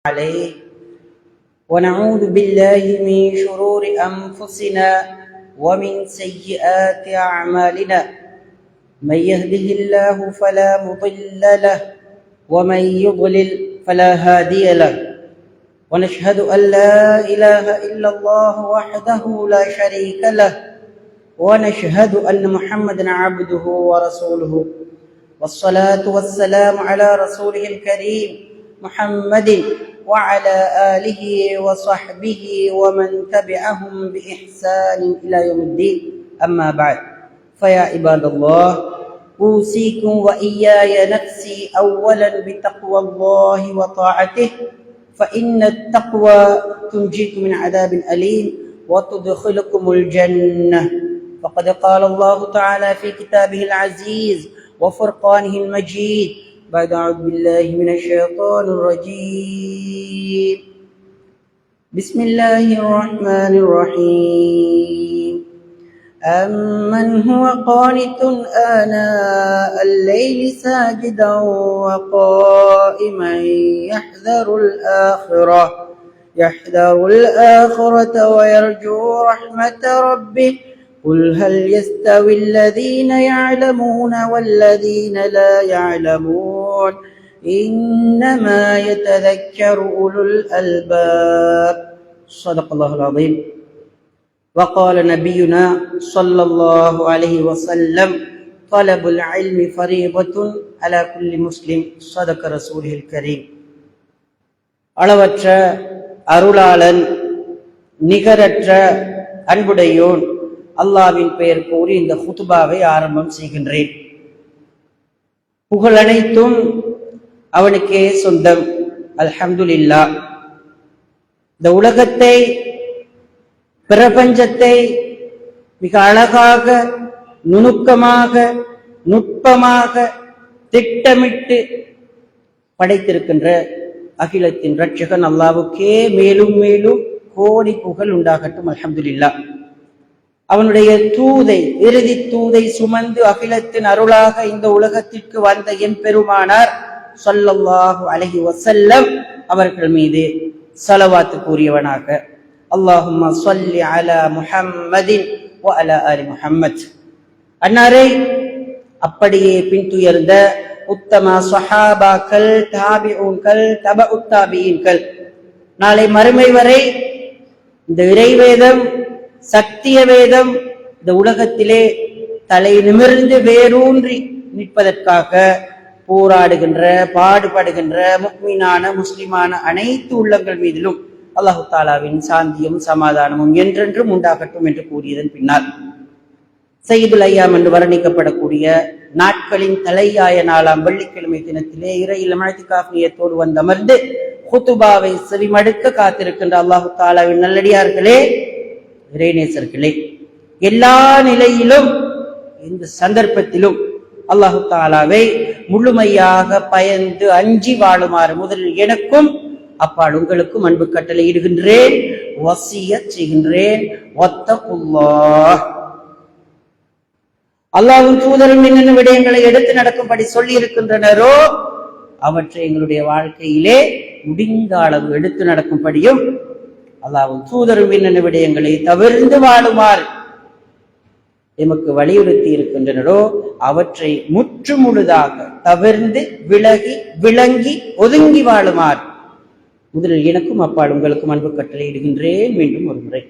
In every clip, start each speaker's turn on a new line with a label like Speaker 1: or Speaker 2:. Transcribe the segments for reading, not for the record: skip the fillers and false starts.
Speaker 1: عليه ونعوذ بالله من شرور أنفسنا ومن سيئات أعمالنا من يهده الله فلا مضل له ومن يضلل فلا هادي له ونشهد أن لا إله إلا الله وحده لا شريك له ونشهد أن محمدا عبده ورسوله والصلاة والسلام على رسوله الكريم محمد وعلى آله وصحبه ومن تبعهم بإحسان إلى يوم الدين أما بعد فيا عباد الله أوصيكم وإياي نفسي أولا بتقوى الله وطاعته فإن التقوى تنجيكم من عذاب أليم وتدخلكم الجنة فقد قال الله تعالى في كتابه العزيز وفرقانه المجيد بعد أعوذ بالله من الشيطان الرجيم بسم الله الرحمن الرحيم أمن هو قانت آناء الليل ساجدا وقائما يحذر الآخرة ويرجو رحمة ربه قل هل يستوي الذين يعلمون والذين لا يعلمون إنما يتذكر أولو الألباب صدق الله العظيم وقال نبينا صلى الله عليه وسلم طلب العلم فريضة على كل مسلم صدق رسوله الكريم அளவற்ற அருளாளன் நிகரற்ற அன்புடையோன் அல்லாஹ்வின் பெயர் கூறி இந்த ஹுத்பாவை ஆரம்பம் செய்கின்றேன். புகழ் அனைத்தும் அவனுக்கே சொந்தம். அல்ஹம்துலில்லாஹ். இந்த உலகத்தை, பிரபஞ்சத்தை மிக அழகாக, நுணுக்கமாக, நுட்பமாக திட்டமிட்டு படைத்திருக்கின்ற அகிலத்தின் இரட்சகன் அல்லாஹ்வுக்கே மேலும் மேலும் கோடி புகழ் உண்டாகட்டும். அல்ஹம்துலில்லாஹ். அவனுடைய தூதை, இறுதி தூதை சுமந்து அகிலத்தின் அருளாக இந்த உலகத்திற்கு வந்த என் பெருமானார் ஸல்லல்லாஹு அலைஹி வஸல்லம் அவர்கள் மீது ஸலவாத் கூறியவனாக அல்லாஹும்ம ஸல்லி அலா முஹம்மதின் வ அலா ஆலி முஹம்மத். அன்னாரை அப்படியே பின்துயர்ந்த உத்தம ஸஹாபாக்கள், தாபிஊன்கள், தபஉத் தாபிஈன்கள், நாளை மறுமை வரை இந்த இறைவேதம், சத்திய வேதம் இந்த உலகத்திலே தலை நிமிர்ந்து வேரூன்றி நிற்பதற்காக போராடுகின்ற, பாடுபடுகின்ற முஃமினான, முஸ்லிமான அனைத்து உள்ளங்கள் மீதிலும் அல்லாஹு தாலாவின் சாந்தியும் சமாதானமும் என்றென்றும் உண்டாகட்டும் என்று கூறியதன் பின்னால் சையதுல் ஐயாம் என்று வர்ணிக்கப்படக்கூடிய நாட்களின் தலையாய நாளாம் வெள்ளிக்கிழமை தினத்திலே இறையில் இஅ்திகாஃப் நியத்தோடு வந்து அமர்ந்து ஹுதுபாவை செவிமடுக்க காத்திருக்கின்ற அல்லாஹு தாலாவின் நல்லடியார்களே, இறைநேசர்களே, எல்லா நிலையிலும் இந்த சந்தர்ப்பத்திலும் அல்லாஹு தாலாவை முழுமையாக பயந்து அஞ்சி வாழுமாறு முதலில் எனக்கும் அப்பால் உங்களுக்கும் அன்பு கட்டளை இடுகின்றேன், வசியத் செய்கின்றேன். வத்தகுல்லாஹ். அல்லாஹ்வின் தூதரும் என்னென்ன விடயங்களை எடுத்து நடக்கும்படி சொல்லி இருக்கின்றனரோ அவற்றை எங்களுடைய வாழ்க்கையிலே முடிந்த அளவு எடுத்து நடக்கும்படியும், அல்லாஹ்வின் தூதரும் என்னென்ன விடயங்களை தவிர்த்து வாழுமாறு எமக்கு வலியுறுத்தி இருக்கின்றனரோ அவற்றை முற்று முழுதாக தவிர்ந்து விலகி விளங்கி ஒதுங்கி வாழுமாறு முதலில் எனக்கும் அப்பால் உங்களுக்கும் அன்பு கட்டளை இடுகின்றேன். மீண்டும் ஒரு முறை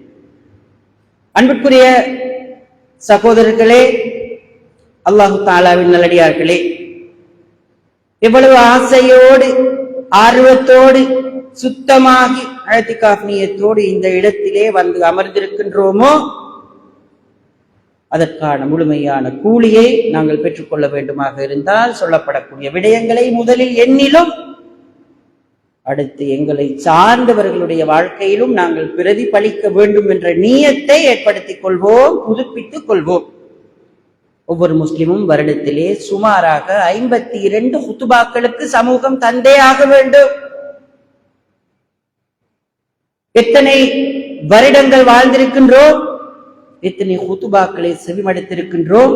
Speaker 1: அன்புக்குரிய சகோதரர்களே, அல்லாஹு தாலாவின் நல்லடியார்களே, எவ்வளவு ஆசையோடு, ஆர்வத்தோடு, சுத்தமாகி இஅ்திகாஃப் நியத்தோடு இந்த இடத்திலே வந்து அமர்ந்திருக்கின்றோமோ அதற்கான முழுமையான கூலியை நாங்கள் பெற்றுக்கொள்ள வேண்டுமாக இருந்தால் சொல்லப்படக்கூடிய விடயங்களை முதலில் என்னிலும் அடுத்து எங்களை சார்ந்தவர்களுடைய வாழ்க்கையிலும் நாங்கள் பிரதிபலிக்க வேண்டும் என்ற நியத்தை ஏற்படுத்திக் கொள்வோம், புதுப்பித்துக் கொள்வோம். ஒவ்வொரு முஸ்லிமும் வருடத்திலே சுமாராக 52 ஹுதுபாக்களுக்கு சமூகம் தந்தே ஆக வேண்டும். எத்தனை வருடங்கள் வாழ்ந்திருக்கின்றோம், எத்தனை ஹுதுபாக்களை செவிமடுத்திருக்கின்றோம்,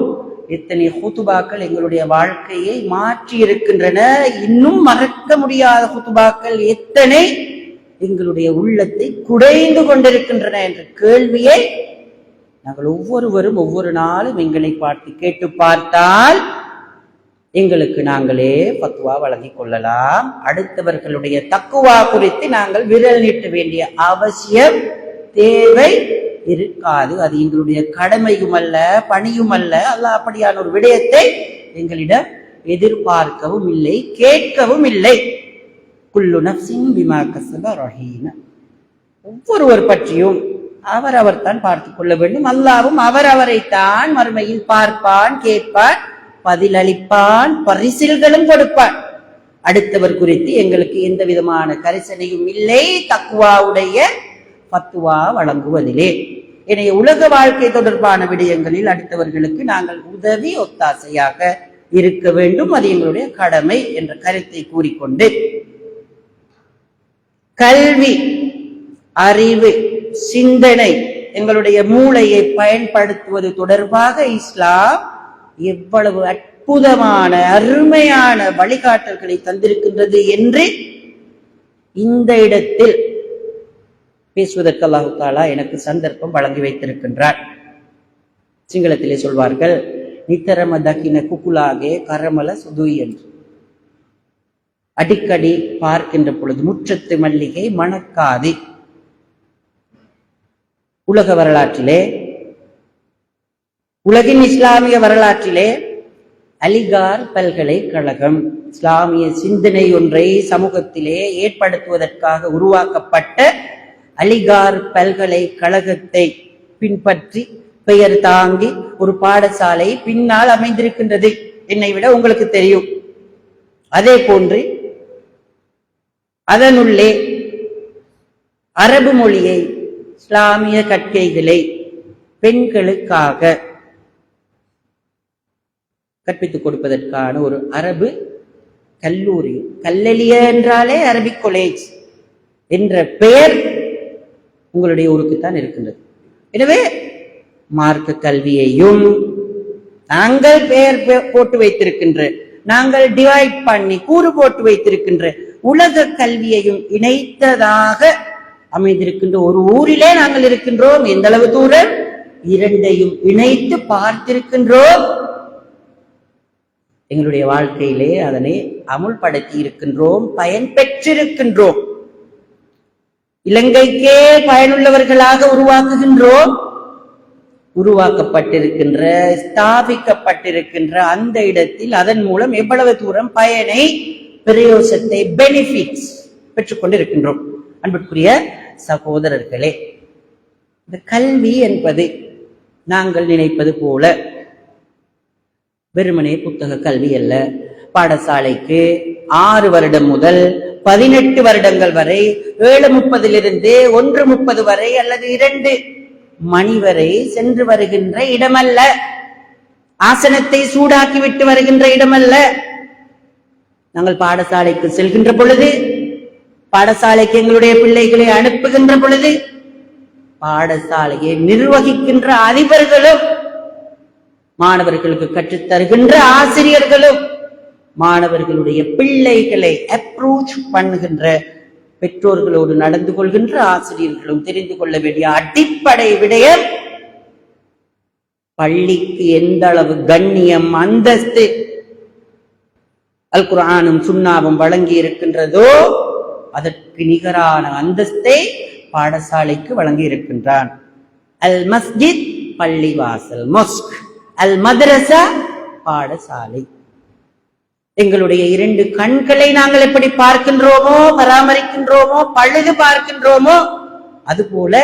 Speaker 1: எத்தனை ஹுதுபாக்கள் எங்களுடைய வாழ்க்கையை மாற்றி இருக்கின்றன. இன்னும் மறக்க முடியாத ஹுதுபாக்கள் எத்தனை எங்களுடைய உள்ளத்தை குடைந்து கொண்டிருக்கின்றன என்ற கேள்வியை நாங்கள் ஒவ்வொருவரும் ஒவ்வொரு நாளும் எங்களை பார்த்து கேட்டு பார்த்தால் எங்களுக்கு நாங்களே பத்துவா வழங்கிக் கொள்ளலாம். அடுத்தவர்களுடைய தக்குவா குறித்து நாங்கள் விரல் நீட்ட வேண்டிய அவசியம் தேவை இருக்காது. அது எங்களுடைய கடமையும் அல்ல, பணியும் அல்ல. அல்லாஹ் அப்படியான ஒரு விடயத்தை எங்களிடம் எதிர்பார்க்கவும் இல்லை, கேட்கவும் இல்லை. குல்லு நஃப்ஸின் பிமா கஸப ரஹீன. ஒவ்வொருவர் பற்றியும் அவரவர் தான் பார்த்துக் கொள்ள வேண்டும். அல்லாஹ்வும் அவரைத்தான் மறுமையில் பார்ப்பான், கேட்பான், பதிலளிப்பான், பரிசில்களும் கொடுப்பான். அடுத்தவர் குறித்து எங்களுக்கு எந்த விதமான கரிசனையும் இல்லை தக்வாவுடைய பத்துவா வழங்குவதிலே. எனவே உலக வாழ்க்கை தொடர்பான விடயங்களில் அடுத்தவர்களுக்கு நாங்கள் உதவி ஒத்தாசையாக இருக்க வேண்டும். அது எங்களுடைய கடமை என்ற கருத்தை கூறிக்கொண்டு, கல்வி, அறிவு, சிந்தனை, எங்களுடைய மூளையை பயன்படுத்துவது தொடர்பாக இஸ்லாம் எவ்வளவு அற்புதமான அருமையான வழிகாட்டல்களை தந்திருக்கின்றது என்று இந்த இடத்தில் பேசுவதற்கு அல்லாஹ் தஆலா எனக்கு சந்தர்ப்பம் வழங்கி வைத்திருக்கின்றார். சிங்களத்திலே சொல்வார்கள், நித்தரம தக்கின குக்குலாகே கரமல சுதுய் என்று. அடிக்கடி பார்க்கின்ற பொழுது முற்றத்து மல்லிகை மணக்காது. உலக வரலாற்றிலே, உலகின் இஸ்லாமிய வரலாற்றிலே அலிகார் பல்கலைக்கழகம் இஸ்லாமிய சிந்தனை ஒன்றை சமூகத்திலே ஏற்படுத்துவதற்காக உருவாக்கப்பட்ட அலிகார் பல்கலைக்கழகத்தை பின்பற்றி பெயர் தாங்கி ஒரு பாடசாலை பின்னால் அமைந்திருக்கின்றது. என்னை விட உங்களுக்கு தெரியும். அதே போன்று அதனுள்ளே அரபு மொழியை, இஸ்லாமிய கற்கைகளை பெண்களுக்காக கற்பித்துக் கொடுப்பதற்கான ஒரு அரபு கல்லூரி, கல்லலிய என்றாலே அரபிக் காலேஜ் என்ற பெயர் உங்களுடைய ஊருக்குத்தான் இருக்கின்றது. எனவே மார்க்க கல்வியையும் நாங்கள் பெயர் போட்டு வைத்திருக்கின்ற, நாங்கள் டிவைட் பண்ணி கூறு போட்டு வைத்திருக்கின்ற உலக கல்வியையும் இணைத்ததாக அமைந்திருக்கின்ற ஒரு ஊரிலே நாங்கள் இருக்கின்றோம். எந்த அளவு தூரம் இரண்டையும் இணைத்து பார்த்திருக்கின்றோம். எங்களுடைய வாழ்க்கையிலே அதனை அமுல்படுத்தி இருக்கின்றோம், பயன் பெற்றிருக்கின்றோம். இலங்கைக்கே பயனுள்ளவர்களாக உருவாக்குகின்றோம். உருவாக்கப்பட்டிருக்கின்ற, ஸ்தாபிக்கப்பட்டிருக்கின்ற அந்த இடத்தில் அதன் மூலம் எவ்வளவு தூரம் பயனை, பிரயோசத்தை, பெனிஃபிட்ஸ் பெற்றுக்கொண்டிருக்கின்றோம். அன்புக்குரிய சகோதரர்களே, இந்த கல்வி என்பது நாங்கள் நினைப்பது போல வெறுமனே புத்தக கல்வி அல்ல. பாடசாலைக்கு 6 வருடம் முதல் 18 வருடங்கள் வரை, 7:30 1:30 வரை அல்லது 2 மணி வரை சென்று வருகின்ற இடமல்ல. ஆசனத்தை சூடாக்கி விட்டு வருகின்ற இடமல்ல. நாங்கள் பாடசாலைக்கு செல்கின்ற பொழுது, பாடசாலைக்கு எங்களுடைய பிள்ளைகளை அனுப்புகின்ற பொழுது, பாடசாலையை நிர்வகிக்கின்ற அதிபர்களும், மாணவர்களுக்கு கற்றுத் தருகின்ற ஆசிரியர்களும், மாணவர்களுடைய பிள்ளைகளை அப்ரோச் பண்ணுகின்ற பெற்றோர்களோடு நடந்து கொள்கின்ற ஆசிரியர்களும் தெரிந்து கொள்ள வேண்டிய அடிப்படை விடயம், பள்ளிக்கு எந்த அளவு கண்ணியம், அந்தஸ்து அல் குர்ஆனும் சுன்னாவும் வழங்கி இருக்கின்றதோ அதற்கு நிகரான அந்தஸ்தை பாடசாலைக்கு வழங்கி இருக்கின்றான். அல் மஸ்ஜித் பள்ளிவாசல், மொஸ்க். அல் மதரசா பாடசாலை. எங்களுடைய 2 கண்களை நாங்கள் எப்படி பார்க்கின்றோமோ, பராமரிக்கின்றோமோ, பழுது பார்க்கின்றோமோ, அதுபோல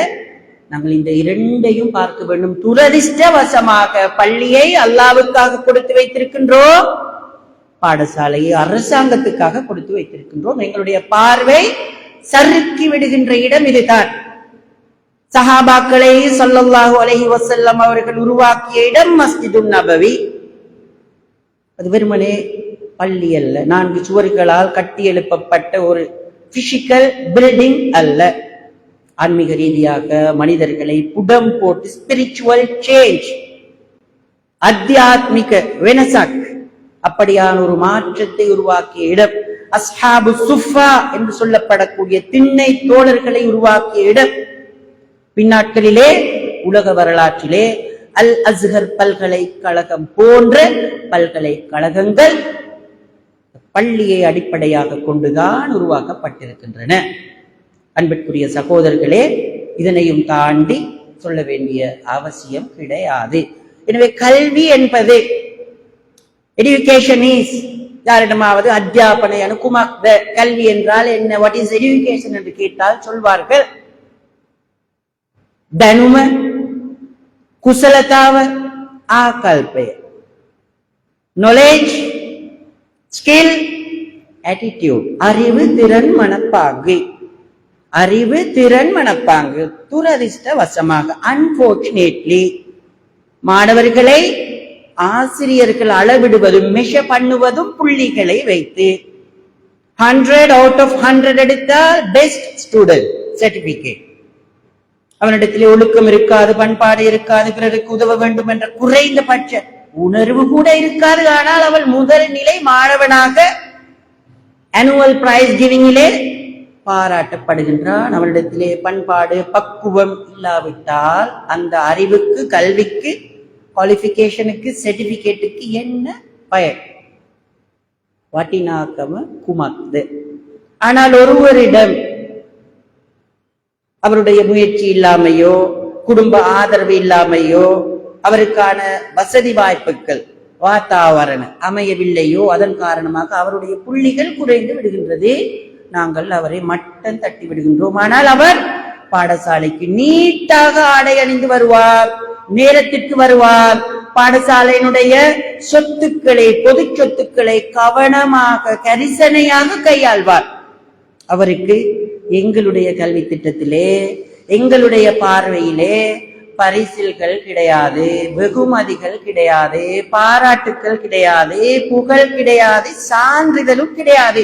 Speaker 1: நாங்கள் இந்த 2ஐயும் பார்க்க வேண்டும். துரதிர்ஷ்டவசமாக பள்ளியை அல்லாஹ்வுக்காக கொடுத்து வைத்திருக்கின்றோம், பாடசாலையை அரசாங்கத்துக்காக கொடுத்து வைத்திருக்கின்றோம். எங்களுடைய பார்வை சறுக்கி விடுகின்ற இடம் இதுதான். சஹாபாக்களை ஸல்லல்லாஹு அலைஹி வஸல்லம் அவர்கள் உருவாக்கிய இடம் மஸ்ஜிதுன் நபவி. அது வெறுமனே பள்ளி அல்ல, 4 சுவர்களால் கட்டி எழுப்பப்பட்ட ஒரு பிசிக்கல் பில்டிங் அல்ல. ஆன்மீக ரீதியாக மனிதர்களை புடம் போட்டு ஸ்பிரிச்சுவல் சேஞ்ச், அத்தியாத்மிக வெனசாக், அப்படியான ஒரு மாற்றத்தை உருவாக்கிய இடம். அஸ்ஹாபு சுஃபா என்று சொல்லப்படக்கூடிய திண்ணை தோழர்களை உருவாக்கிய இடம். பின்னாட்களிலே உலக வரலாற்றிலே அல் அஸ்ஹர் பல்கலைக்கழகம் போன்ற பல்கலைக்கழகங்கள் பள்ளியை அடிப்படையாக கொண்டுதான் உருவாக்கப்பட்டிருக்கின்றன. அன்பிற்குரிய சகோதரர்களே, இதனையும் தாண்டி சொல்ல வேண்டிய அவசியம் கிடையாது. எனவே கல்வி என்பது எஜுகேஷன் இஸ், யாரிடமாவது அத்தியாபனை அனுகுமாக்த கல்வி என்றால் என்ன, வாட் இஸ் எஜுகேஷன் என்று கேட்டால் சொல்வார்கள், தனும குசலதாவ ஆகல்பய, knowledge, skill, attitude, அறிவு திறன் மனப்பாங்கு. அறிவு திறன் மனப்பாங்கு. துரதிர்ஷ்டவசமாக அன்பார்ச்சுனேட்லி மாணவர்களை ஆசிரியர்கள் அளவிடுவதும் மெஷர் பண்ணுவதும் புள்ளிகளை வைத்து 100 out of 100 எடுத்தால் பெஸ்ட் ஸ்டூடெண்ட் சர்டிபிகேட். அவனிடத்திலே ஒழுக்கம் இருக்காது, பண்பாடு இருக்காது, பிறருக்கு உதவ வேண்டும் என்ற குறைந்தபட்ச உணர்வு கூட இருக்காது. ஆனால் அவள் முதல் நிலை மாணவனாக ஆனுவல் பிரைஸ் கிவிங்கிலே பாராட்டப்படுகின்றான். அவளிடத்திலே பண்பாடு பக்குவம் இல்லாவிட்டால் அந்த அறிவுக்கு, கல்விக்கு, குவாலிபிகேஷனுக்கு, சர்டிபிகேட்டுக்கு என்ன பயன்? வாட்டினாக்கம குமக்து. ஆனால் ஒருவரிடம் அவருடைய முயற்சி இல்லாமையோ, குடும்ப ஆதரவு இல்லாமையோ, அவருக்கான வசதி வாய்ப்புகள் வாத்தாவரணம் அமையவில்லையோ, அதன் காரணமாக அவருடைய புள்ளிகள் குறைந்து விடுகின்றது. நாங்கள் அவரை மட்டம் தட்டி விடுகின்றோம். ஆனால் அவர் பாடசாலைக்கு நீட்டாக ஆடை அணிந்து வருவார், நேரத்திற்கு வருவார், பாடசாலையினுடைய சொத்துக்களை, பொது சொத்துக்களை கவனமாக கரிசனையாக கையாள்வார். அவருக்கு எங்களுடைய கல்வி திட்டத்திலே, எங்களுடைய பார்வையிலே பரிசில்கள் கிடையாது, வெகுமதிகள் கிடையாது, பாராட்டுக்கள் கிடையாது, புகழ் கிடையாது, சான்றிதழும் கிடையாது.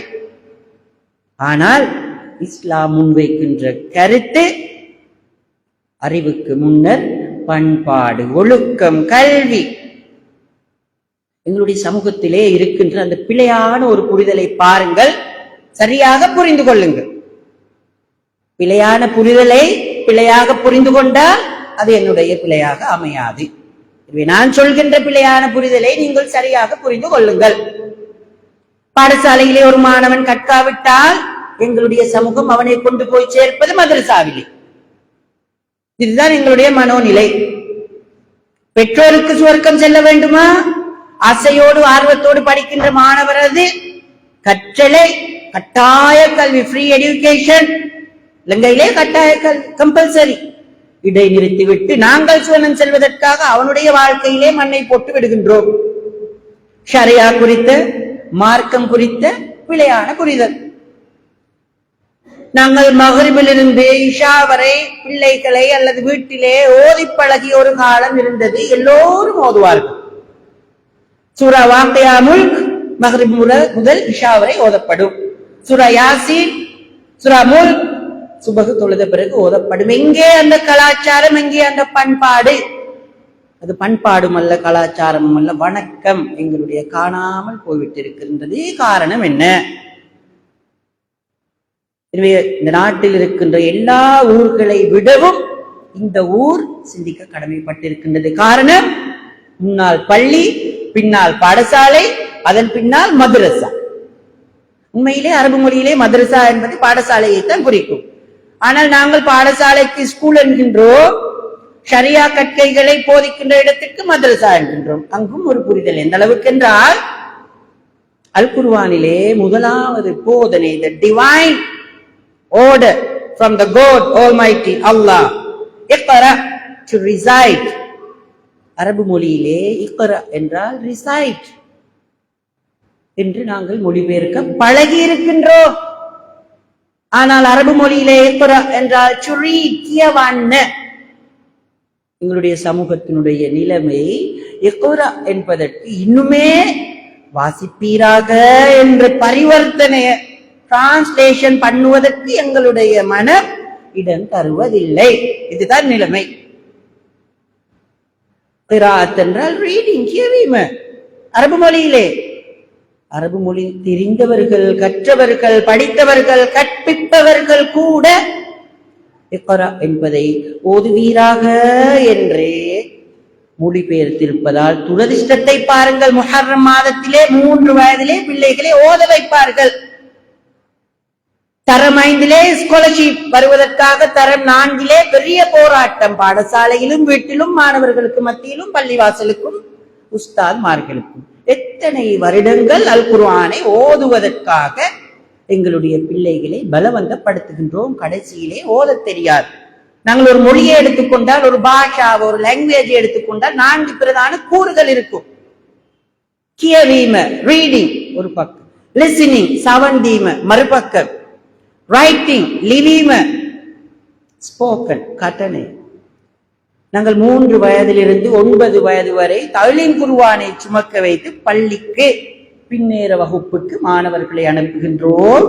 Speaker 1: ஆனால் இஸ்லாம் முன்வைக்கின்ற கருத்து அறிவுக்கு முன்னர் பண்பாடு, ஒழுக்கம், கல்வி. எங்களுடைய சமூகத்திலே இருக்கின்ற அந்த பிழையான ஒரு புரிதலை பாருங்கள், சரியாக புரிந்து கொள்ளுங்கள். பிழையான புரிதலை பிழையாக புரிந்து கொண்டால் அது என்னுடைய பிழையாக அமையாது. நான் சொல்கின்ற பிழையான புரிதலை நீங்கள் சரியாக புரிந்து கொள்ளுங்கள். பாடசாலையிலே ஒரு மாணவன் கற்காவிட்டால் எங்களுடைய சமூகம் அவனை கொண்டு போய் சேர்ப்பது மதரசாவிலே. இதுதான் எங்களுடைய மனோநிலை. பெற்றோருக்கு சுவர்க்கம் செல்ல வேண்டுமா? ஆசையோடு ஆர்வத்தோடு படிக்கின்ற மாணவரது கற்றலை, கட்டாய கல்வி, ஃப்ரீ எஜுகேஷன் இலங்கையிலே கட்டாய கல்வி கம்பல்சரி, இடை நிறுத்திவிட்டு நாங்கள் சுவனம் செல்வதற்காக அவனுடைய வாழ்க்கையிலே மண்ணை போட்டு விடுகின்றோம். ஷரியா குறித்த, மார்க்கம் குறித்த பிழையான புரிதல். நாங்கள் மகரிபிலிருந்து இஷா வரை பிள்ளைகளை அல்லது வீட்டிலே ஓதி பழகிய ஒரு காலம் இருந்தது. எல்லோரும் ஓதுவார்கள். சூரா வாக்கியா முல்க் மகரிப் முதல் இஷா வரை ஓதப்படும். சூரா யாசீன், சூரா முல்க் சுபகு தொழுத பிறகு ஓதப்படும். எங்கே அந்த கலாச்சாரம், எங்கே அந்த பண்பாடு? அது பண்பாடும் அல்ல, கலாச்சாரமும் அல்ல, வணக்கம் எங்களுடைய காணாமல் போய்விட்டிருக்கின்றது. காரணம் என்ன? எனவே இந்த நாட்டில் இருக்கின்ற எல்லா ஊர்களை விடவும் இந்த ஊர் சிந்திக்க கடமைப்பட்டிருக்கின்றது. காரணம், முன்னால் பள்ளி, பின்னால் பாடசாலை, அதன் பின்னால் மதரசா. உண்மையிலே அரபு மொழியிலே மதரசா என்பது பாடசாலையை தான் குறிக்கும். ஆனால் நாங்கள் பாடசாலைக்கு ஸ்கூல் என்கின்றோம், ஷரியா கற்கைகளை போதிக்கின்ற இடத்திற்கு மதரசா என்கின்றோம். அங்கும் ஒரு புரிதல். எந்த அளவுக்கு என்றால், அல் குர்ஆனிலே முதலாவது போதனை, the divine order from the God Almighty Allah, Iqra, to recite. அரபு மொழியிலே இக்ரா என்றால் recite என்று நாங்கள் மொழிபெயர்க்க பழகி இருக்கின்றோம். ஆனால் அரபு மொழியிலே இக்ரா என்றால் to read, கியவான்ன. எங்களுடைய சமூகத்தினுடைய நிலைமை இக்ரா என்பதற்கு இன்னுமே வாசிப்பீராக என்ற பரிவர்த்தனைய டிரான்ஸ்லேஷன் பண்ணுவதற்கு எங்களுடைய மனம் இடம் தருவதில்லை. இதுதான் நிலைமை. கிராத் என்றால் ரீடிங், அரபு மொழியிலே. அரபு மொழி தெரிந்தவர்கள், கற்றவர்கள், படித்தவர்கள், கற்பிப்பவர்கள் கூட இக்ரா என்பதை ஓதுவீராக என்றே மொழிபெயர்த்திருப்பதால் துரதிஷ்டத்தை பாருங்கள். முஹர்ரம் மாதத்திலே 3 வயதிலே பிள்ளைகளை ஓத வைப்பார்கள். தரம் 5 ஸ்காலர்ஷிப் வருவதற்காக தரம் 4 பெரிய போராட்டம். பாடசாலையிலும் வீட்டிலும் மாணவர்களுக்கு மத்தியிலும் பள்ளிவாசலுக்கும் உஸ்தாத்மார்களுக்கும் எத்தனை வருடங்கள் அல் குர்ஆனை ஓதுவதற்காக எங்களுடைய பிள்ளைகளை பலவந்தப்படுத்துகின்றோம். கடைசியிலே ஓத தெரியாது. நாங்கள் ஒரு மொழியை எடுத்துக்கொண்டால், ஒரு பாஷா, ஒரு லாங்குவேஜ் எடுத்துக்கொண்டால் 4 பிரதான கூறுகள் இருக்கும். கியவீம ரீடிங் ஒரு பக்கம், லிசனிங் சவந்தீம மறுபக்கம், ரைட்டிங் லிவீம ஸ்போக்கன் கட்டணை. நாங்கள் 3 வயதிலிருந்து 9 வயது வரை தலீம் குர்ஆனை சுமக்க வைத்து பள்ளிக்கு பின்னேற வகுப்புக்கு மாணவர்களை அனுப்புகின்றோம்.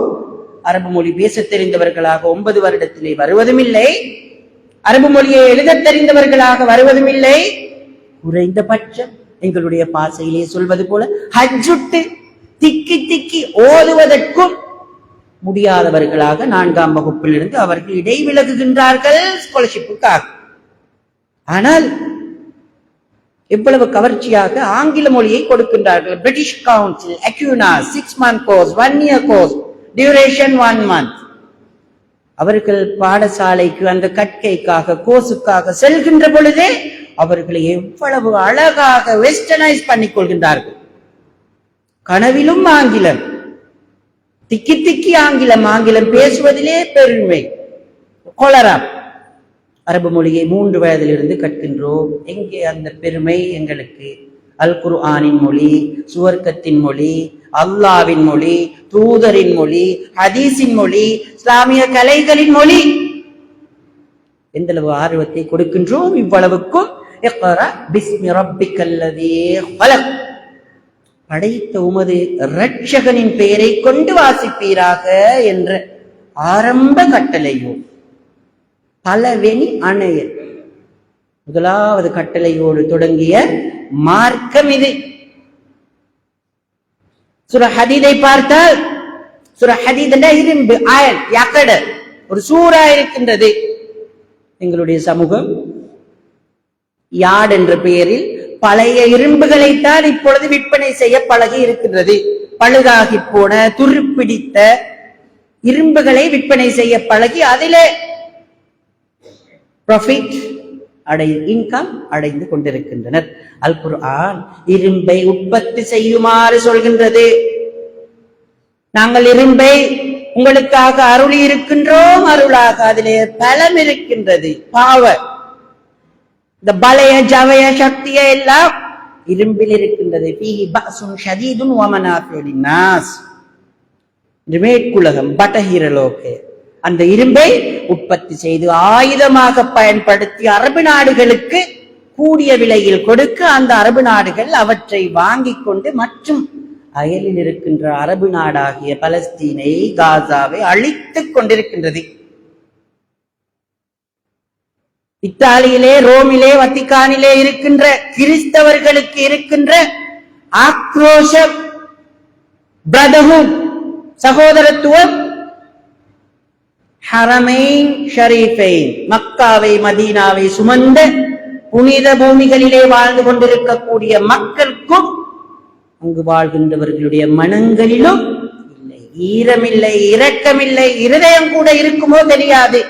Speaker 1: அரபு மொழி பேச தெரிந்தவர்களாக 9 வருடத்திலே வருவதும் இல்லை, அரபு மொழியை எழுத தெரிந்தவர்களாக வருவதும் இல்லை. குறைந்தபட்சம் எங்களுடைய பாசையிலே சொல்வது போல ஹஜ்ஜுட்டு திக்கி திக்கி ஓதுவதற்கும் முடியாதவர்களாக 4ஆம் வகுப்பிலிருந்து அவர்கள் இடைவிலகுகின்றார்கள் ஸ்காலர்ஷிப்புக்காக. ஆனால் எவ்வளவு கவர்ச்சியாக ஆங்கில மொழியை கொடுக்கின்றார்கள். பிரிட்டிஷ் கவுன்சில், அக்யூனா 6 month course, 1 year course, duration 1 month. அவர்கள் பாடசாலைக்கு அந்த கற்கைக்காக கோர்ஸுக்காக செல்கின்ற பொழுதே அவர்களை எவ்வளவு அழகாக வெஸ்டர்னைஸ் பண்ணிக் கொள்கின்றார்கள். கனவிலும் ஆங்கிலம், திக்கி திக்கி ஆங்கிலம், ஆங்கிலம் பேசுவதிலே பெருமை. கொலரா அரபு மொழியை 3 வயதிலிருந்து கற்கின்றோம். எங்கே அந்த பெருமை எங்களுக்கு? அல் குர்ஆனின் மொழி, சுவர்க்கத்தின் மொழி, அல்லாவின் மொழி, தூதரின் மொழி, ஹதீஸின் மொழி, இஸ்லாமிய கலைகளின் மொழி. எந்தளவு ஆர்வத்தை கொடுக்கின்றோம் இவ்வளவுக்கும். இக்ரா பிஸ்மி ரப்பிக்கல்லதீ ஹலக், படைத்த உமது இரட்சகனின் பெயரை கொண்டு வாசிப்பீராக என்ற ஆரம்ப கட்டளையோ பலவெனி அணைய முதலாவது கட்டளையோடு தொடங்கிய மார்க்கம் இது. சூரா ஹதீதை பார்த்தால், சூரா ஹதீத் இரும்பு, அயன், யகட ஒரு சூரா இருக்கின்றது. எங்களுடைய சமூகம் யாட் என்ற பெயரில் பழைய இரும்புகளைத்தான் இப்பொழுது விற்பனை செய்ய பழகி இருக்கின்றது. பழுதாகி போன துருப்பிடித்த இரும்புகளை விற்பனை செய்ய பழகி அதிலே ப்ராஃபிட் இன்கம் அடைந்து கொண்டிருக்கின்றனர். அல் குர்ஆன் இரும்பை உற்பத்தி செய்யுமாறு சொல்கின்றது. நாங்கள் இரும்பை உங்களுக்காக அருளி இருக்கின்றோம், அருளாக அதிலே பலம் இருக்கின்றது, பவர். இந்த பலய ஜவய சக்திய எல்லாம் இரும்பில் இருக்கின்றது. ஃபீஹி பஅஸுன் ஷதீதுன் வ மனாஃபிஉ லின்னாஸ். மேற்குலகம் பட்டஹிரலோகே அந்த இரும்பை உற்பத்தி செய்து ஆயுதமாக பயன்படுத்தி அரபு நாடுகளுக்கு கூடிய விலையில் கொடுக்க அந்த அரபு நாடுகள் அவற்றை வாங்கிக் கொண்டு மற்றும் அயலில் இருக்கின்ற அரபு நாடாகிய பலஸ்தீனை, காசாவை அழித்துக் கொண்டிருக்கின்றது. இத்தாலியிலே, ரோமிலே, வத்திகானிலே இருக்கின்ற கிறிஸ்தவர்களுக்கு இருக்கின்ற ஆக்ரோஷம், பிரதர்ஹுட், சகோதரத்துவம், ஹரமைன் ஷரீஃபைன், மக்காவை மதீனாவை சுமந்த புனித பூமிகளிலே வாழ்ந்து கொண்டிருக்கக்கூடிய மக்களுக்கும் அங்கு வாழ்கின்றவர்களுடைய மனங்களிலும் இல்லை, ஈரமில்லை, இரக்கமில்லை, இருதயம் கூட இருக்குமோ தெரியாது.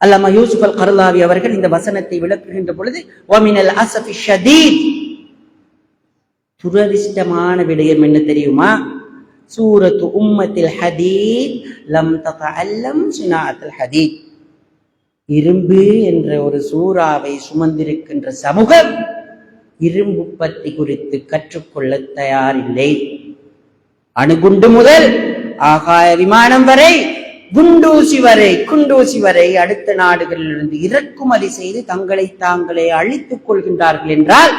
Speaker 1: அல்லாமா யூசுப் அல் கர்லாவி அவர்கள் இந்த வசனத்தை விளக்குகின்ற பொழுது, வமினல் அஸஃபி ஷதீத், துரதிஷ்டமான விடயம் என்ன தெரியுமா? சூரத்து உம்மத்தில் ஹதீத் லம் ததஅல்லம் சுனாஅத்துல் ஹதீத். இரும்பு என்ற ஒரு சூறாவை சுமந்திருக்கின்ற சமூகம் இரும்பு உற்பத்தி குறித்து கற்றுக்கொள்ள தயாரில்லை. அணுகுண்டு முதல் ஆகாய விமானம் வரை, குண்டூசி வரை அடுத்த நாடுகளிலிருந்து இறக்குமதி செய்து தங்களை தாங்களே அழித்துக் கொள்கின்றார்கள் என்றால்,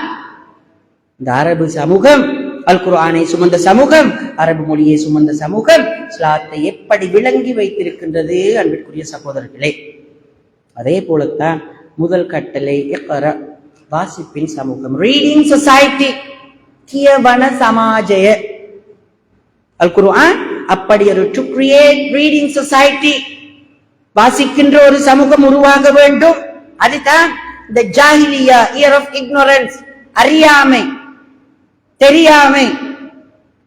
Speaker 1: இந்த அரபு சமூகம், அல் குர்ஆனை சுமந்த சமூகம், அரபு மொழியை சுமந்த சமூகம் இஸ்லாத்தை எப்படி விளங்கி வைத்திருக்கின்றது? அன்பிற்குரிய சகோதரர்களே, அதே போலத்தான் முதல் கட்டளை இக்ரா, வாசிப்பின் சமூகம், ரீடிங் சொசைட்டி. கியவன சமாஜய. அல் குர்ஆன் அப்படி ஒரு டு கிரியேட் ரீடிங் சொசைட்டி, வாசிக்கின்ற ஒரு சமூகம் உருவாக வேண்டும். அதுதான் இந்த ஜாஹிலியா, இயர் ஆஃப் இக்னோரன்ஸ், அறியாமை, தெரியாமை,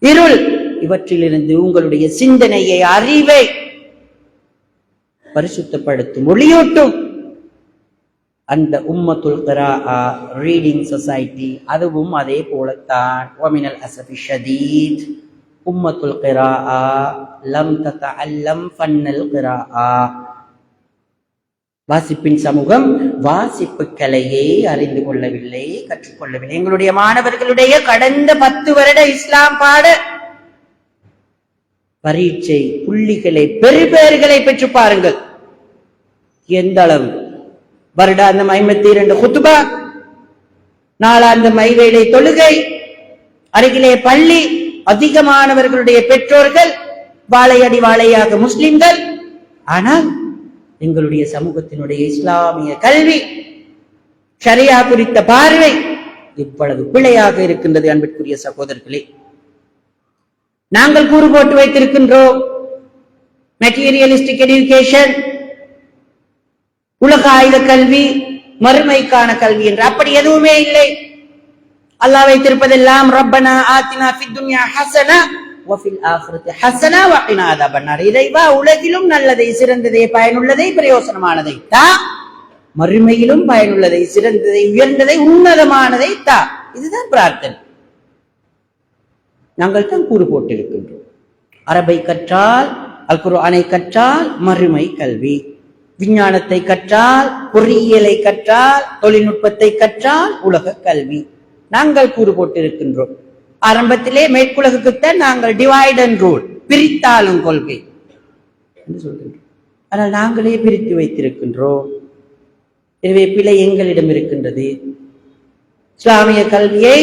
Speaker 1: இருள், இவற்றிலிருந்து உங்களுடைய சிந்தனையை, அறிவை பரிசுத்தப்படுத்தும், ஒளியூட்டும் அந்த உம்மத்துல் கிராஆ ரீடிங் சொசைட்டி. அதுவும் அதே போலத்தான். வமினல் அஸஃபி ஷதீத் உம்மத்துல் கிராஆ லம் ததஅல்லம் ஃபன்னல் கிராஆ. வாசிப்பின் சமூகம் வாசிப்பு கலையை அறிந்து கொள்ளவில்லை, கற்றுக்கொள்ளவில்லை. எங்களுடைய மாணவர்களுடைய கடந்த 10 வருட இஸ்லாம் பாட பரீட்சை புள்ளிகளை, பெறுபேறுகளை பெற்று பாருங்கள். எந்த அளவு வருடாந்தம் 52 குத்துபா, நாளாந்தம் ஐவேளை தொழுகை, அருகிலே பள்ளி, அதிகமானவர்களுடைய பெற்றோர்கள், வாழையடி வாழையாக முஸ்லிம்கள். ஆனால் எங்களுடைய சமூகத்தினுடைய இஸ்லாமிய கல்வி, ஷரியா குறித்த பார்வை இவ்வளவு பிழையாக இருக்கின்றது. அன்பிற்குரிய சகோதரர்களே, நாங்கள் கூறு போட்டு வைத்திருக்கின்றோம் மெட்டீரியலிஸ்டிக் எஜுகேஷன், உலக ஆயுத கல்வி, மறுமைக்கான கல்வி என்று. அப்படி எதுவுமே இல்லை. அல்லாஹ் வைத்திருப்பதெல்லாம் ரப்பனா ஆத்தினா ஃபித் துன்யா ஹஸனா வ ஃபில் ஆখিরাতি ஹஸனா வ கினா அஸாபன்னார். இறைவா, உலகிலும் நல்லதை, சிறந்ததை, பயனுள்ளதை, பிரயோசனமானதை தா, மறுமையிலும் பயனுள்ளதை, சிறந்ததை, உயர்ந்ததை, உன்னதமானதை தா. இதுதான் பிரார்த்தனை. நாங்கள் தான் கூறு போட்டிருக்கின்றோம். அரபை கற்றால், அல் குர்ஆனை கற்றால் மறுமை கல்வி, விஞ்ஞானத்தை கற்றால், பொறியியலை கற்றால், தொழில்நுட்பத்தை கற்றால் உலக கல்வி. நாங்கள் கூறு போட்டிருக்கின்றோம். ஆரம்பத்திலே மேற்குலகுக்குத்தான் நாங்கள் டிவைட் அண்ட் ரூல், பிரித்தாளும் கொள்கை என்று சொல்கின்றோம். ஆனால் நாங்களே பிரித்து வைத்திருக்கின்றோம். எனவே பிழை எங்களிடம் இருக்கின்றது. இஸ்லாமிய கல்வியை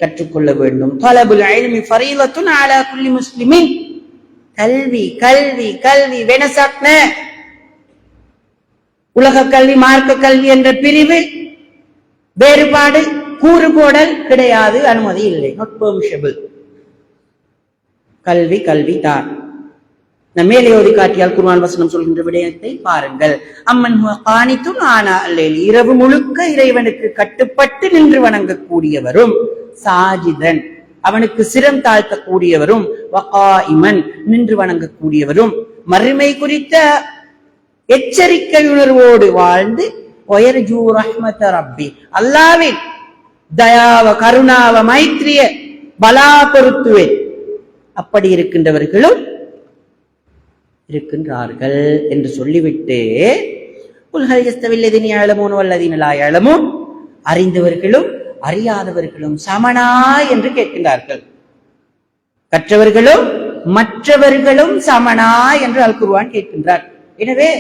Speaker 1: கற்றுக்கொள்ள வேண்டும். தலபுல் இல்மி ஃபரீலத்துன் அலா குல்லி முஸ்லிமின். கல்வி கல்வி கல்வி வெனசக்ன. உலக கல்வி, மார்க்க கல்வி என்ற பிரிவு, வேறுபாடு, கூறு போடல் கிடையாது, அனுமதி இல்லை. நாட் பெர்மிஷபிள். கல்வி கல்வி தான். மேலே ஓதி காட்டியால் குர்ஆன் வசனம் சொல்கின்ற விடயத்தை பாருங்கள். அம்மன் ஹுவ கானித்துன் ஆனா அல்லைல், இரவு முழுக்க இறைவனுக்கு கட்டுப்பட்டு நின்று வணங்கக்கூடியவரும், சாஜிதன் அவனுக்கு சிரம் தாழ்த்தக்கூடியவரும், வகாயிமன் நின்று வணங்கக்கூடியவரும், மறுமை குறித்த எச்சரிக்கை உணர்வோடு வாழ்ந்து, வயர்ஜூ ரஹ்மத ரப்பி அல்லாஹ்வின் தயாவ, கருணாவ, மைத்ரிய, பலா பொருத்துவே, அப்படி இருக்கின்றவர்களும் இருக்கின்றார்கள் என்று சொல்லிவிட்டு, அறிந்தவர்களும் அறியாதவர்களும் சமனா என்று கேட்கின்றார்கள். கற்றவர்களும் மற்றவர்களும் சமனா என்று அல் குர்ஆன் கேட்கின்றார். எனவே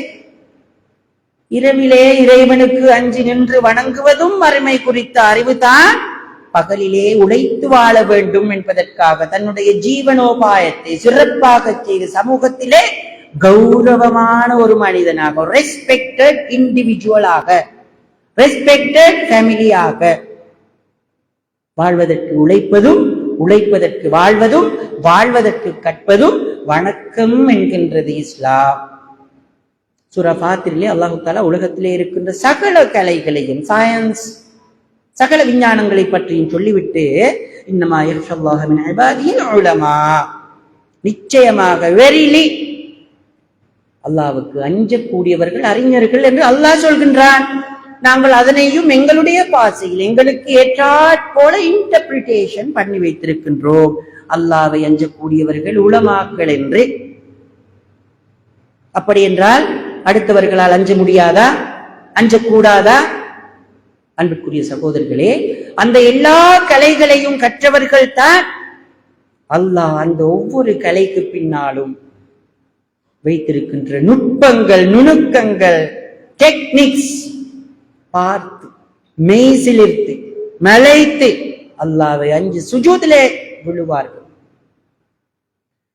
Speaker 1: இரவிலே இறைவனுக்கு அஞ்சி நின்று வணங்குவதும் மறுமை குறித்த அறிவுதான். பகலிலே உழைத்து வாழ வேண்டும் என்பதற்காக தன்னுடைய ஜீவனோபாயத்தை சிறப்பாக செய்து சமூகத்திலே கௌரவமான ஒரு மனிதனாக, ரெஸ்பெக்டட் இண்டிவிஜுவலாக, ரெஸ்பெக்டட் ஃபேமிலியாக வாழ்வதற்கு உழைப்பதும், உழைப்பதற்கு வாழ்வதும், வாழ்வதற்கு கற்பதும் வணக்கம் என்கின்றது இஸ்லாம். சூரா ஃபாத்திரிலே அல்லாஹ் தஆலா உலகத்திலே இருக்கின்ற சகல கலைகளையும், சயின்ஸ், சகல விஞ்ஞானங்களை பற்றியும் சொல்லிவிட்டு, இன்னமா யக்ஷல்லாஹ மின் இபாதிஹில் உலமா, நிச்சயமாக, வெரிலி, அல்லாஹ்வுக்கு அஞ்சக்கூடியவர்கள் அறிஞர்கள் என்று அல்லாஹ் சொல்கின்றான். நாங்கள் அதனையும் எங்களுடைய பாசையில் எங்களுக்கு ஏற்றாற் போல இன்டர்பிரிட்டேஷன் பண்ணி வைத்திருக்கின்றோம். அல்லாஹ்வை அஞ்சக்கூடியவர்கள் உலமாக்கள் என்று. அப்படி என்றால் அடுத்தவர்களால் அஞ்ச முடியாதா? அஞ்சக்கூடாதா? அன்புக்குரிய சகோதரர்களே, அந்த எல்லா கலைகளையும் கற்றவர்கள் தான் அல்லாஹ் அந்த ஒவ்வொரு கலைக்கு பின்னாலும் வைத்திருக்கின்ற நுட்பங்கள், நுணுக்கங்கள், டெக்னிக்ஸ் பார்த்து மெய்சிலிர்த்து மலைத்து அல்லாஹ்வை அஞ்சு சுஜூதிலே விழுவார்கள்.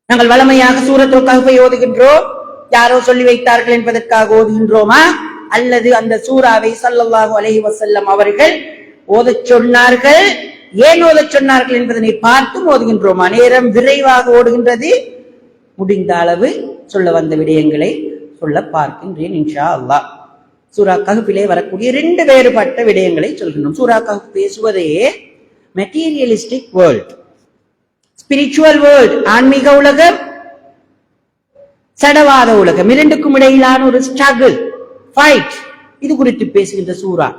Speaker 1: நாங்கள் வளமையாக சூரத்துல் கஹ்ஃபை ஓதுகின்றோம். யாரோ சொல்லி வைத்தார்கள் என்பதற்காக ஓதுகின்றோமா? அல்லது அந்த சூராவை ஸல்லல்லாஹு அலைஹி வஸல்லம் அவர்கள் ஓதச் சொன்னார்கள், ஏன் ஓதச் சொன்னார்கள் என்பதனை பார்த்து ஓதுகின்றோமா? நேரம் விரைவாக ஓடுகின்றது. முடிந்த அளவு சொல்ல வந்த விடயங்களை சொல்ல பார்க்கின்றேன் இன்ஷா அல்லாஹ். சூரா கஹ்ஃபிலே வரக்கூடிய 2 வேறுபட்ட விடயங்களை சொல்கின்றோம். சூரா கஹ்ஃப் பேசுவதே மெட்டீரியலிஸ்டிக் வேர்ல்ட், ஸ்பிரிச்சுவல் வேர்ல்ட், ஆன்மீக உலகம், சடவாத உலகம், இரண்டுக்கும் இடையிலான ஒரு ஸ்ட்ரகிள், ஃபைட், இது குறித்து பேசுகின்ற சூரா.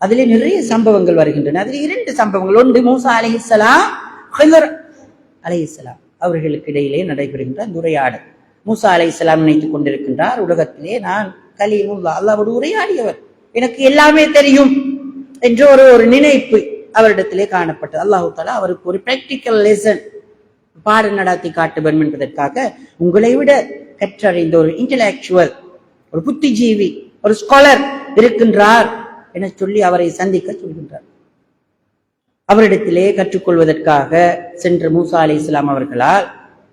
Speaker 1: அதிலே நிறைய சம்பவங்கள் வருகின்றன. அதில் 2 சம்பவங்கள். ஒன்று மூசா அலைஹிஸ்ஸலாம், ஹிதர் அலைஹிஸ்ஸலாம் அவர்களுக்கு இடையிலே நடைபெறுகின்ற அந்த உரையாடல். மூசா அலைஹிஸ்ஸலாம் நினைத்துக் கொண்டிருக்கின்றார், உலகத்திலே நான் கலீமுல்லாஹ், அல்லாஹ்வோடு உரையாடியவர், எனக்கு எல்லாமே தெரியும் என்ற ஒரு நினைப்பு அவரிடத்திலே காணப்பட்டது. அல்லாஹ் தஆலா அவருக்கு ஒரு பிராக்டிக்கல் லெசன், பாடம் நடத்தி காட்ட வேண்டும் என்பதற்காக உங்களை விட கற்றறிந்த ஒரு இன்டலெக்சுவல், ஒரு புத்திஜீவி, ஒரு ஸ்காலர் இருக்கின்றார் என சொல்லி அவரை சந்திக்க சொல்கின்றார். அவரிடத்திலே கற்றுக்கொள்வதற்காக சென்ற மூசா அலைஹிஸ்ஸலாம் அவர்களால்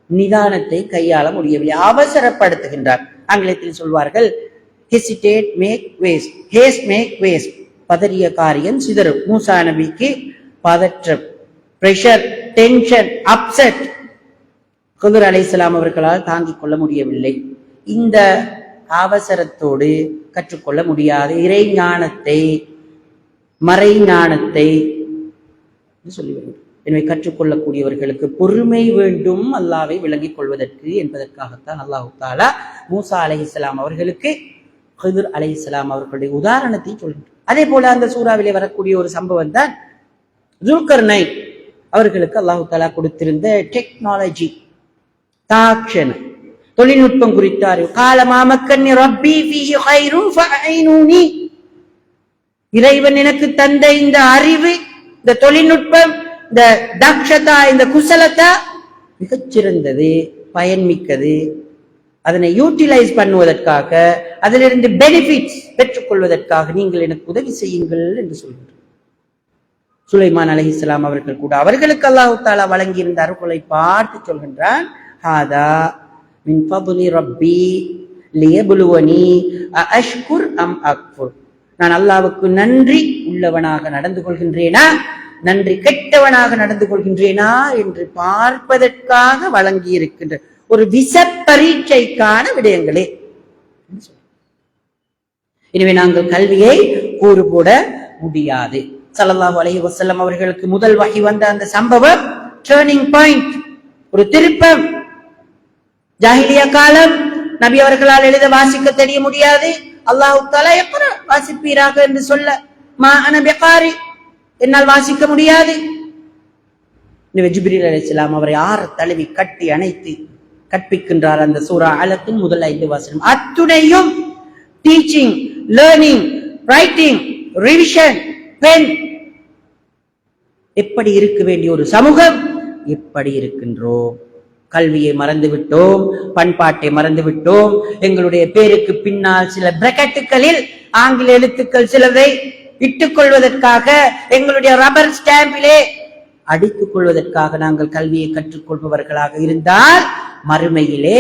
Speaker 1: நிதானத்தை கையாள முடியவில்லை, அவசரப்படுத்துகின்றார். ஆங்கிலத்தில் சொல்வார்கள் hesitate make waste, haste make waste. பதறிய காரியம் சிதறும். மூசா நபிக்கு பதற்றம், பிரஷர், டென்ஷன், அப்செட் ஹிதர் அலைஹிஸ்ஸலாம் அவர்களால் தாங்கிக் கொள்ள முடியவில்லை. இந்த அவசரத்தோடு கற்றுக்கொள்ள முடியாது இறை ஞானத்தை, மறை ஞானத்தை சொல்லி வேண்டும். எனவே கற்றுக்கொள்ளக்கூடியவர்களுக்கு பொறுமை வேண்டும் அல்லாஹ்வை விளங்கிக் கொள்வதற்கு என்பதற்காகத்தான் அல்லாஹ் தஆலா மூசா அலைஹிஸ்ஸலாம் அவர்களுக்கு ஹிதர் அலைஹிஸ்ஸலாம் அவர்களுடைய உதாரணத்தை சொல்கின்றார். அதே போல அந்த சூறாவிலே வரக்கூடிய ஒரு சம்பவம் தான் ஜுல்கர்னைன் அவர்களுக்கு அல்லாஹ் தஆலா கொடுத்திருந்த டெக்னாலஜி, தாக்ஷண தொழில்நுட்பம் குறித்த அறிவு. காலமா மக்கன்னி ரப்பி ஃபீஹி கைரும் ஃபஅய்னூனி, இறைவன் எனக்கு தந்த இந்த அறிவு, இந்த தொழில்நுட்பம், இந்த தக்ஷதா, இந்த குசலத்தா மிகச்சிறந்தது, பயன்மிக்கது. அதனை யூட்டிலைஸ் பண்ணுவதற்காக, அதிலிருந்து பெனிஃபிட்ஸ் பெற்றுக்கொள்வதற்காக நீங்கள் எனக்கு உதவி செய்யுங்கள் என்று சொல்கிறார். சுலைமான் அலைஹிஸ்ஸலாம் அவர்கள் கூட அவர்களுக்கு அல்லாஹ் தஆலா வழங்கியிருந்த அருள்களை பார்த்து சொல்கின்றான், ஹாதா மின் ஃபض்லி ரப்பி லியப்லுவனி அஷ்குர் அம் அக்ஃபுர். நான் அல்லாஹ்வுக்கு நன்றி உள்ளவனாக நடந்து கொள்கின்றேனா, நன்றி கெட்டவனாக நடந்து கொள்கின்றேனா என்று பார்ப்பதற்காக வழங்கி இருக்கின்ற ஒரு விச பரீட்சைக்கான விடயங்களே. எனவே நாங்கள் கல்வியை கூறு போட முடியாது. ஸல்லல்லாஹு அலைஹி வஸல்லம் அவர்களுக்கு முதல் வஹி வந்த அந்த சம்பவம் டர்னிங் பாயிண்ட், ஒரு திருப்பம். ஜாஹிலியா காலம், நபி அவர்களால் எழுத வாசிக்க தெரிய முடியாது. அல்லாஹ் தஆலா இக்ரா வாசிப்பீராக என்று சொல்ல, மா அன பிகாரி, என்னால் வாசிக்க முடியாது. ஜிப்ரீல் அலைஹிஸ்ஸலாம் அவரை ஆற தழுவி கட்டி அணைத்து கற்பிக்கின்றார். அந்த சூரா அலத்தின் முதல் 5 வசனம் அத்துணையும் teaching, learning, writing, revision, pen. எப்படி இருக்க வேண்டிய ஒரு சமூகம், எப்படி இருக்கின்றோம்? கல்வியை மறந்துவிட்டோம், பண்பாட்டை மறந்துவிட்டோம். எங்களுடைய பேருக்கு பின்னால் சில பிராக்கெட்டுகளில் ஆங்கில எழுத்துக்கள் சிலவை இட்டுக் கொள்வதற்காக, எங்களுடைய ரப்பர் ஸ்டாம்பிலே அடித்துக் கொள்வதற்காக நாங்கள் கல்வியை கற்றுக்கொள்பவர்களாக இருந்தால், மறுமையிலே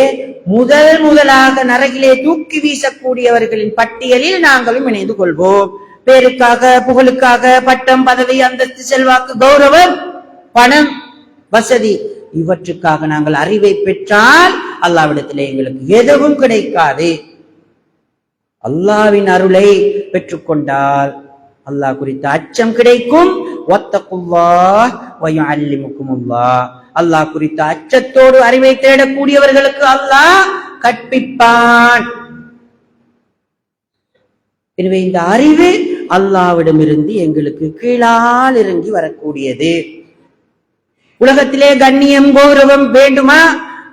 Speaker 1: முதலாக நரகிலே தூக்கி வீசக்கூடியவர்களின் பட்டியலில் நாங்களும் இணைந்து கொள்வோம். பேருக்காக, புகழுக்காக, பட்டம், பதவி, அந்தஸ்து, செல்வாக்கு, கௌரவம், பணம், வசதி, இவற்றுக்காக நாங்கள் அறிவை பெற்றால் அல்லாஹ்விடத்திலே எங்களுக்கு எதுவும் கிடைக்காது. அல்லாஹ்வின் அருளை பெற்றுக்கொண்டால் அல்லாஹ் குறித்த அச்சம் கிடைக்கும். வத்தகுல்லாஹ் வ யுஅல்லிமுக்குமுல்லாஹ், அல்லாஹ் குறித்த அச்சத்தோடு அறிவை தேடக்கூடியவர்களுக்கு அல்லாஹ் கற்பிப்பான். எனவே இந்த அறிவு அல்லாஹ்விடமிருந்து எங்களுக்கு கீழால் இறங்கி வரக்கூடியது. உலகத்திலே கண்ணியம், கௌரவம் வேண்டுமா?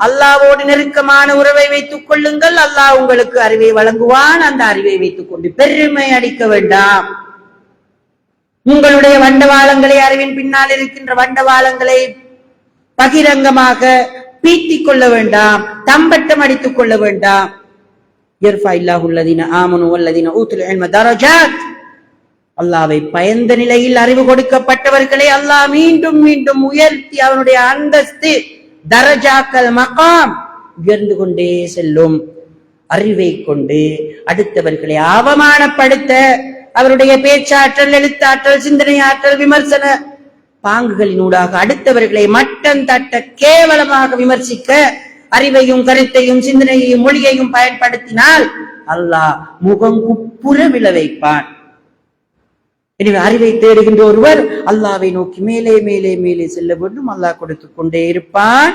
Speaker 1: அல்லாஹ்வோடு நெருக்கமான உறவை வைத்துக் கொள்ளுங்கள், அல்லாஹ் உங்களுக்கு அறிவை வழங்குவான். அந்த அறிவை வைத்துக் கொண்டு பெருமை அடிக்க வேண்டாம். உங்களுடைய வண்டவாளங்களை, அறிவின் பின்னால் இருக்கின்ற வண்டவாளங்களை பகிரங்கமாக பீத்திக் கொள்ள வேண்டாம், தம்பட்டம் அடித்துக் கொள்ள வேண்டாம். அல்லாஹ்வை பயந்த நிலையில் அறிவு கொடுக்கப்பட்டவர்களை அல்லாஹ் மீண்டும் மீண்டும் உயர்த்தி அவனுடைய அந்தஸ்து, தரஜாக்கள், மகாம் உயர்ந்து கொண்டே செல்லும். அறிவை கொண்டு அடுத்தவர்களை அவமானப்படுத்த, அவருடைய பேச்சாற்றல், எழுத்தாற்றல், சிந்தனை ஆற்றல், விமர்சன பாங்குகளினூடாக அடுத்தவர்களை மட்டம் தட்ட கேவலமாக விமர்சிக்க அறிவையும் கருத்தையும் சிந்தனையையும் மொழியையும் பயன்படுத்தினால் அல்லாஹ் முகம் குப்புற விழ வைப்பான். எனவே அறிவை தேடுகின்ற ஒருவர் அல்லாஹ்வை நோக்கி மேலே மேலே மேலே செல்ல வேண்டும். அல்லாஹ் கொடுத்து கொண்டே இருப்பான்.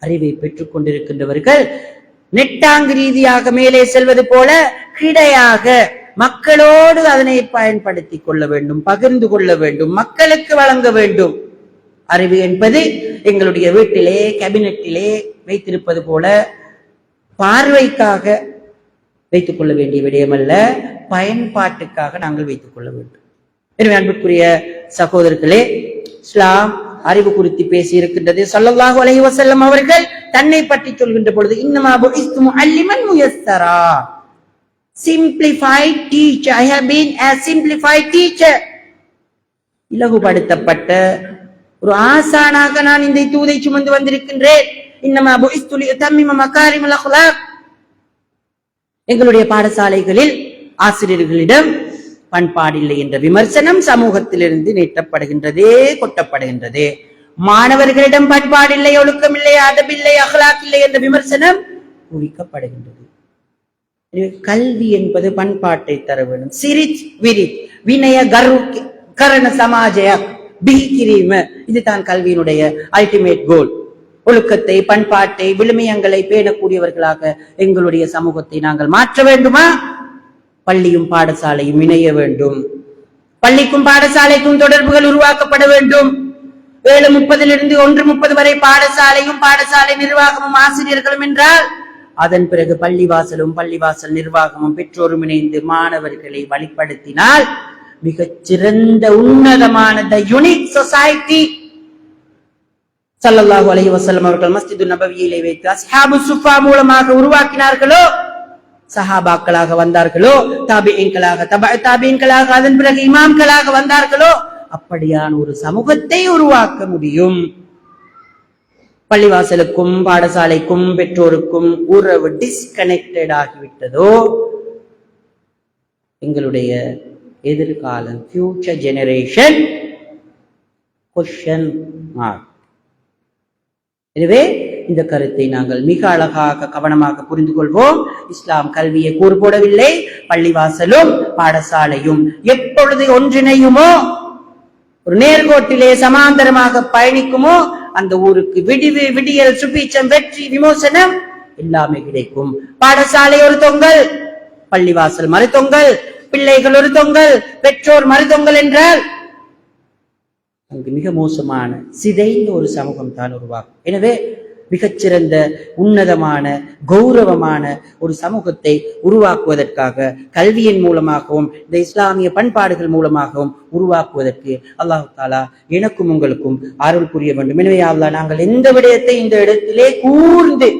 Speaker 1: அறிவை பெற்றுக் கொண்டிருக்கின்றவர்கள் நெட்டாங்கு ரீதியாக மேலே செல்வது போல கிடையாக மக்களோடு அதனை பயன்படுத்திக் கொள்ள வேண்டும், பகிர்ந்து கொள்ள வேண்டும், மக்களுக்கு வழங்க வேண்டும். அறிவு என்பது எங்களுடைய வீட்டிலே கேபினெட்டிலே வைத்திருப்பது போல பார்வைக்காக வைத்துக் கொள்ள வேண்டிய விடயமல்ல, பயன்பாட்டுக்காக நாங்கள் வைத்துக் கொள்ள வேண்டும். எனவே அன்புக்குரிய சகோதரர்களே, இஸ்லாம் அறிவு குறித்து பேசி இருக்கின்றது. ஸல்லல்லாஹு அலைஹி வஸல்லம் அவர்கள் தன்னை பற்றி சொல்கின்ற பொழுது இன்னமா புஇஸ்து முஅல்லிமன் முயஸ்ஸரா, simplified teacher, I have been a simplified teacher, இலகுபடுத்தப்பட்ட ஒரு ஆசானாக நான் இந்த தூதை சுமந்து வந்திருக்கின்றேன். இன்னமா புஇஸ்து லியுதம்மிம மகாரிமல் அக்லாக். எங்களுடைய பாடசாலைகளில் ஆசிரியர்களிடம் பண்பாடில்லை என்ற விமர்சனம் சமூகத்திலிருந்து நீட்டப்படுகின்றதே, கொட்டப்படுகின்றது. மாணவர்களிடம் பண்பாடில்லை, ஒழுக்கமில்லை, அதபில்லை, அஹ்லாக் இல்லை என்ற விமர்சனம் குவிக்கப்படுகின்றது. கல்வி என்பது பண்பாட்டை தர வேண்டும். சிரித் விரித் வினய கரண சமாஜய பிகிரீம, இதுதான் கல்வியினுடைய அல்டிமேட் கோல். ஒழுக்கத்தை, பண்பாட்டை, விழுமியங்களை பேணக்கூடியவர்களாக எங்களுடைய சமூகத்தை நாங்கள் மாற்ற வேண்டுமா? பள்ளியும் பாடசாலையும் இணைய வேண்டும். பள்ளிக்கும் பாடசாலைக்கும் தொடர்புகள் உருவாக்கப்பட வேண்டும். 7:30 1:30 வரை பாடசாலையும் பாடசாலை நிர்வாகமும் ஆசிரியர்களும் என்றால் அதன் பிறகு பள்ளிவாசலும் பள்ளிவாசல் நிர்வாகமும் பெற்றோரும் இணைந்து மாணவர்களை வழிப்படுத்தினால் மிகச் சிறந்த உன்னதமான யூனிக் சொசைட்டி. ஸல்லல்லாஹு அலைஹி வஸல்லம் அவர்கள் மஸ்ஜிது நபவியிலே வைத்து அஸ்ஹாபு சுஃபா மூலமாக உருவாக்கினார்களோ, சஹாபாக்களாக வந்தார்களோ, தாபிஈன்களாக, தாபிஈன்களாக, அதன் பிறகு இமாம்களாக வந்தார்களோ, அப்படியான ஒரு சமூகத்தை உருவாக்க முடியும். பள்ளிவாசலுக்கும் பாடசாலைக்கும் பெற்றோருக்கும் உறவு டிஸ்கனெக்டட் ஆகிவிட்டதோ, எங்களுடைய எதிர்காலம் ஃபியூச்சர் ஜெனரேஷன் கொஸ்டின் மார்க். எனவே இந்த கருத்தை நாங்கள் மிக அழகாக கவனமாக புரிந்து கொள்வோம். இஸ்லாம் கல்வியை கூறு போடவில்லை. பள்ளிவாசலும் பாடசாலையும் எப்பொழுது ஒன்றிணையுமோ, ஒரு நேர்கோட்டிலே சமாந்தரமாக பயணிக்குமோ, அந்த ஊருக்கு விடிவு, விடியல், சுபீச்சம், வெற்றி, விமோசனம் எல்லாமே கிடைக்கும். பாடசாலை ஒரு தொங்கல், பள்ளிவாசல் மறுதொங்கல், பிள்ளைகள் ஒரு தொங்கல், பெற்றோர் மறுதொங்கல் என்றால் அங்கு மிக மோசமான சிதைந்த ஒரு சமூகம் தான் உருவாகும். எனவே மிகச்சிறந்த உன்னதமான கௌரவமான ஒரு சமூகத்தை உருவாக்குவதற்காக கல்வியின் மூலமாகவும் இந்த இஸ்லாமிய பண்பாடுகள் மூலமாகவும் உருவாக்குவதற்கு அல்லாஹ் தஆலா எனக்கும் உங்களுக்கும் அருள் புரிய வேண்டும். எனவே அல்லாஹ் நாங்கள் எந்த விடயத்தை இந்த இடத்திலே கூர்ந்து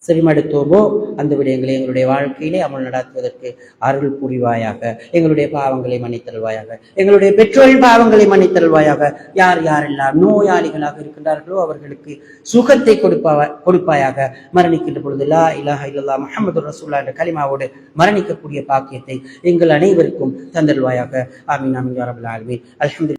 Speaker 1: செவிமடுத்தோமோ அந்த விடயங்களை எங்களுடைய வாழ்க்கையிலே அமல் நடாத்துவதற்கு அருள் புரிவாயாக. எங்களுடைய பாவங்களை மன்னித்தருள்வாயாக. எங்களுடைய பெற்றோரின் பாவங்களை மன்னித்தருள்வாயாக. யார் யாரெல்லாம் நோயாளிகளாக இருக்கின்றார்களோ அவர்களுக்கு சுகத்தை கொடுப்பாயாக. மரணிக்கின்ற பொழுது லா இலாஹ இல்லல்லாஹ் முஹம்மது ரசூலுல்லாஹ் என்ற கலிமாவோடு மரணிக்கக்கூடிய பாக்கியத்தை எங்கள் அனைவருக்கும் தந்தருள்வாயாக. ஆமீன் ஆமீன் யா ரப்பல் ஆலமீன். அல்ஹம்துலில்லாஹ்.